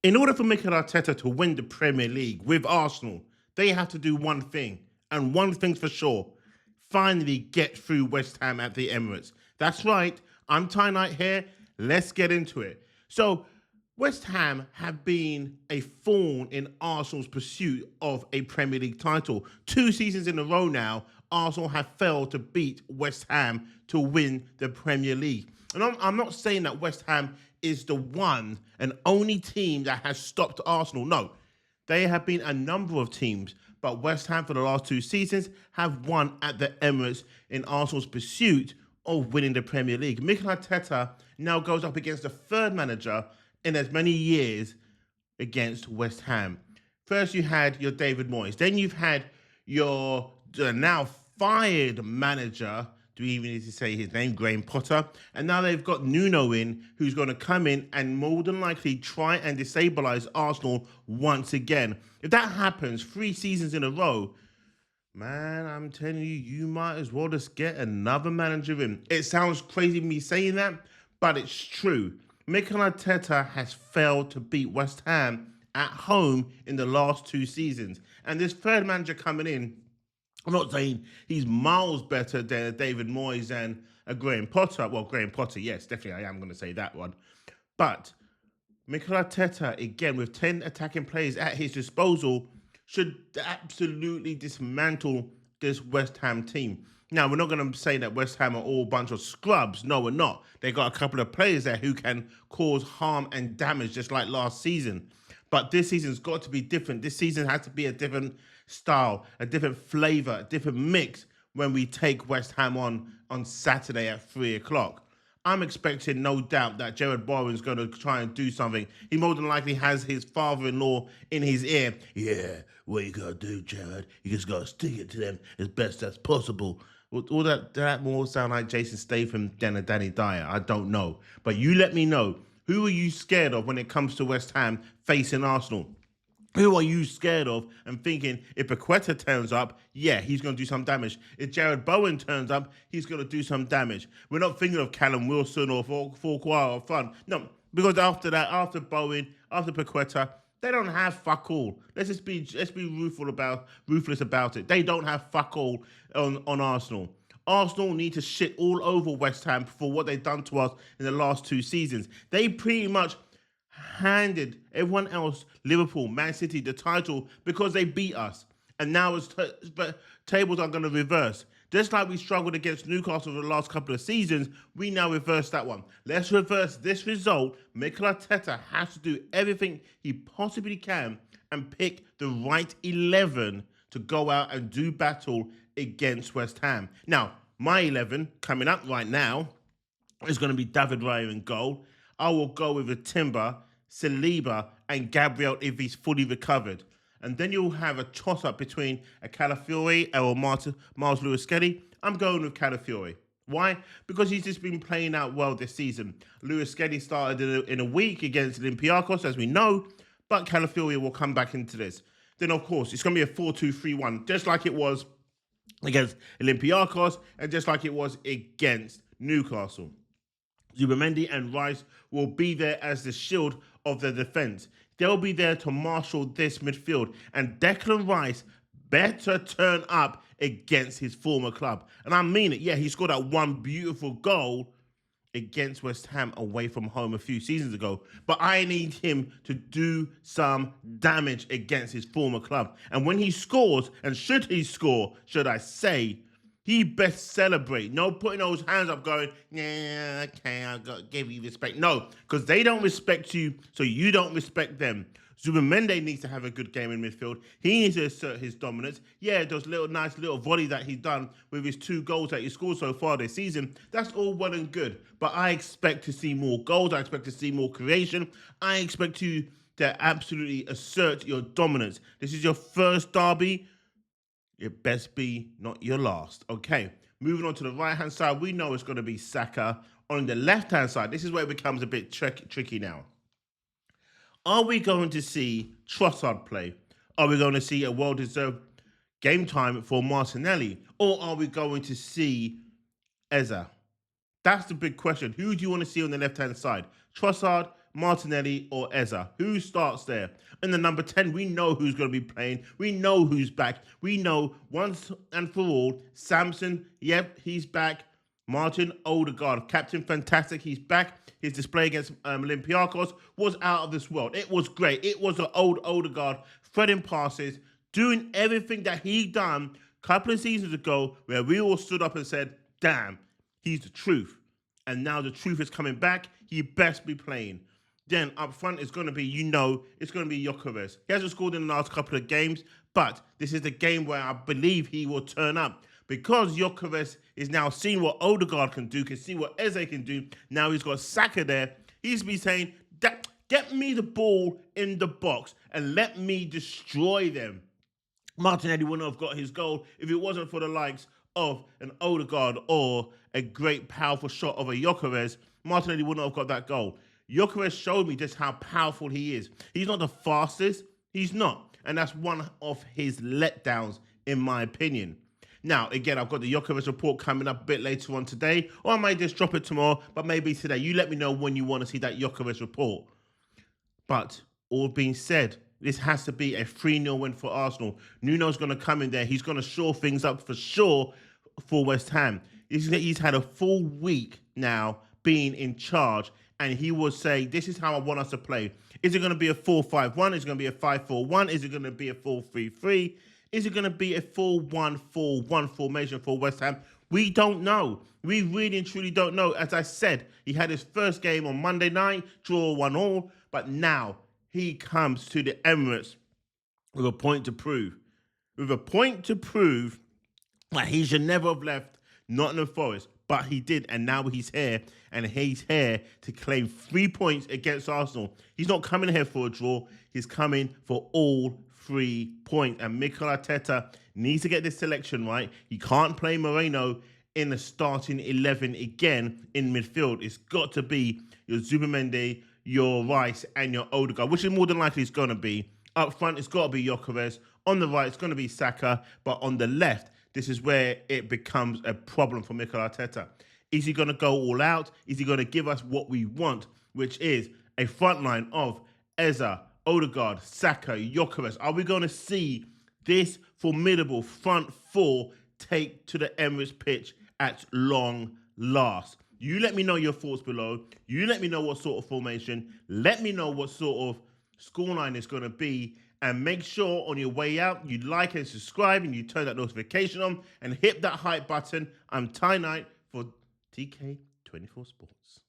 In order for Mikel Arteta to win the Premier League with Arsenal, they have to do one thing, and one thing's for sure: finally get through West Ham at the Emirates. That's right, I'm Ty Knight here. Let's get into it. So, West Ham have been a thorn in Arsenal's pursuit of a Premier League title. 2 seasons in a row now, Arsenal have failed to beat West Ham to win the Premier League. And I'm not saying that West Ham is the one and only team that has stopped Arsenal. No, there have been a number of teams, but West Ham for the last 2 seasons have won at the Emirates in Arsenal's pursuit of winning the Premier League. Mikel Arteta now goes up against the third manager in as many years against West Ham. First, you had your David Moyes. Then you've had your now fired manager. Do we even need to say his name? Graham Potter. And now they've got Nuno in, who's going to come in and more than likely try and destabilise Arsenal once again. If that happens 3 seasons in a row, man, I'm telling you, you might as well just get another manager in. It sounds crazy me saying that, but it's true. Mikel Arteta has failed to beat West Ham at home in the last 2 seasons. And this third manager coming in, I'm not saying he's miles better than David Moyes and Graham Potter. Well, Graham Potter, yes, definitely I am going to say that one. But Mikel Arteta, again, with 10 attacking players at his disposal, should absolutely dismantle this West Ham team. Now, we're not going to say that West Ham are all a bunch of scrubs. No, we're not. They got a couple of players there who can cause harm and damage just like last season. But this season's got to be different. This season has to be a different style, a different flavour, a different mix when we take West Ham on Saturday at 3 o'clock. I'm expecting, no doubt, that Jarrod Bowen's going to try and do something. He more than likely has his father-in-law in his ear. Yeah, what you got to do, Jarrod? You just got to stick it to them as best as possible. All that more sound like Jason Statham than a Danny Dyer. I don't know. But you let me know. Who are you scared of when it comes to West Ham facing Arsenal? Who are you scared of and thinking if Paquetá turns up, yeah, he's going to do some damage. If Jarrod Bowen turns up, he's going to do some damage. We're not thinking of Callum Wilson or Fourquart or Fun. No, because after that, after Bowen, after Paquetá, they don't have fuck all. Let's be ruthless about it. They don't have fuck all on Arsenal. Arsenal need to shit all over West Ham for what they've done to us in the last 2 seasons. They pretty much handed everyone else, Liverpool, Man City, the title because they beat us. And now tables are going to reverse. Just like we struggled against Newcastle for the last couple of seasons, we now reverse that one. Let's reverse this result. Mikel Arteta has to do everything he possibly can and pick the right 11 to go out and do battle against West Ham. Now, my 11 coming up right now is going to be David Raya in goal. I will go with a Timber, Saliba, and Gabriel if he's fully recovered. And then you'll have a toss-up between a Calafiori or Miles Lewis-Skelly. I'm going with Calafiori. Why? Because he's just been playing out well this season. Lewis-Skelly started in a week against Olympiacos, as we know, but Calafiori will come back into this. Then, of course, it's going to be a 4-2-3-1, just like it was against Olympiacos and just like it was against Newcastle. Zubimendi and Rice will be there as the shield of the defence. They'll be there to marshal this midfield. And Declan Rice better turn up against his former club. And I mean it. Yeah, he scored that one beautiful goal against West Ham away from home a few seasons ago. But I need him to do some damage against his former club. And when he scores, and should he score, should I say, he best celebrate. No putting those hands up going, yeah, okay, I got to give you respect. No, because they don't respect you, so you don't respect them. Zubimendi needs to have a good game in midfield. He needs to assert his dominance. Yeah, those nice little volleys that he's done with his 2 goals that he scored so far this season, that's all well and good. But I expect to see more goals. I expect to see more creation. I expect you to absolutely assert your dominance. This is your first derby. It best be not your last. Okay, moving on to the right-hand side, we know it's going to be Saka. On the left-hand side, this is where it becomes a bit tricky now. Are we going to see Trossard play? Are we going to see a well-deserved game time for Martinelli? Or are we going to see Eza? That's the big question. Who do you want to see on the left-hand side? Trossard, Martinelli, or Eza? Who starts there? In the number 10, we know who's going to be playing. We know who's back. We know once and for all, Samson, yep, he's back. Martin Ødegaard, captain, fantastic. He's back. His display against Olympiacos was out of this world. It was great. It was an old Ødegaard threading passes, doing everything that he done a couple of seasons ago, where we all stood up and said, damn, he's the truth. And now the truth is coming back. He best be playing. Then up front it's going to be, it's going to be Gyökeres. He hasn't scored in the last couple of games, but this is the game where I believe he will turn up. Because Gyökeres is now seeing what Ødegaard can do, can see what Eze can do. Now he's got Saka there. He's been saying, get me the ball in the box and let me destroy them. Martinelli wouldn't have got his goal if it wasn't for the likes of an Ødegaard or a great powerful shot of a Gyökeres. Martinelli wouldn't have got that goal. Gyökeres showed me just how powerful he is. He's not the fastest. He's not. And that's one of his letdowns, in my opinion. Now, again, I've got the Gyökeres report coming up a bit later on today, or I might just drop it tomorrow, but maybe today. You let me know when you want to see that Gyökeres report. But all being said, this has to be a 3-0 win for Arsenal. Nuno's going to come in there. He's going to shore things up for sure for West Ham. He's had a full week now being in charge, and he will say, this is how I want us to play. Is it going to be a 4-5-1? Is it going to be a 5-4-1? Is it going to be a 4-3-3? Is it going to be a 4-1-4-1 formation for West Ham? We don't know. We really and truly don't know. As I said, he had his first game on Monday night, draw 1-1, but now he comes to the Emirates with a point to prove. With a point to prove that he should never have left Nottingham Forest, but he did, and now he's here, and he's here to claim 3 points against Arsenal. He's not coming here for a draw. He's coming for all 3 points, and Mikel Arteta needs to get this selection right. He can't play Moreno in the starting 11 again in midfield. It's got to be your Zubimendi, your Rice, and your Ødegaard, which is more than likely it's going to be. Up front, it's got to be Gyökeres. On the right, it's going to be Saka. But on the left, this is where it becomes a problem for Mikel Arteta. Is he going to go all out? Is he going to give us what we want, which is a front line of Eza, Ødegaard, Saka, Gyökeres? Are we going to see this formidable front four take to the Emirates pitch at long last? You let me know your thoughts below. You let me know what sort of formation. Let me know what sort of scoreline it's going to be. And make sure on your way out, you like and subscribe and you turn that notification on and hit that hype button. I'm Ty Knight for TK24 Sports.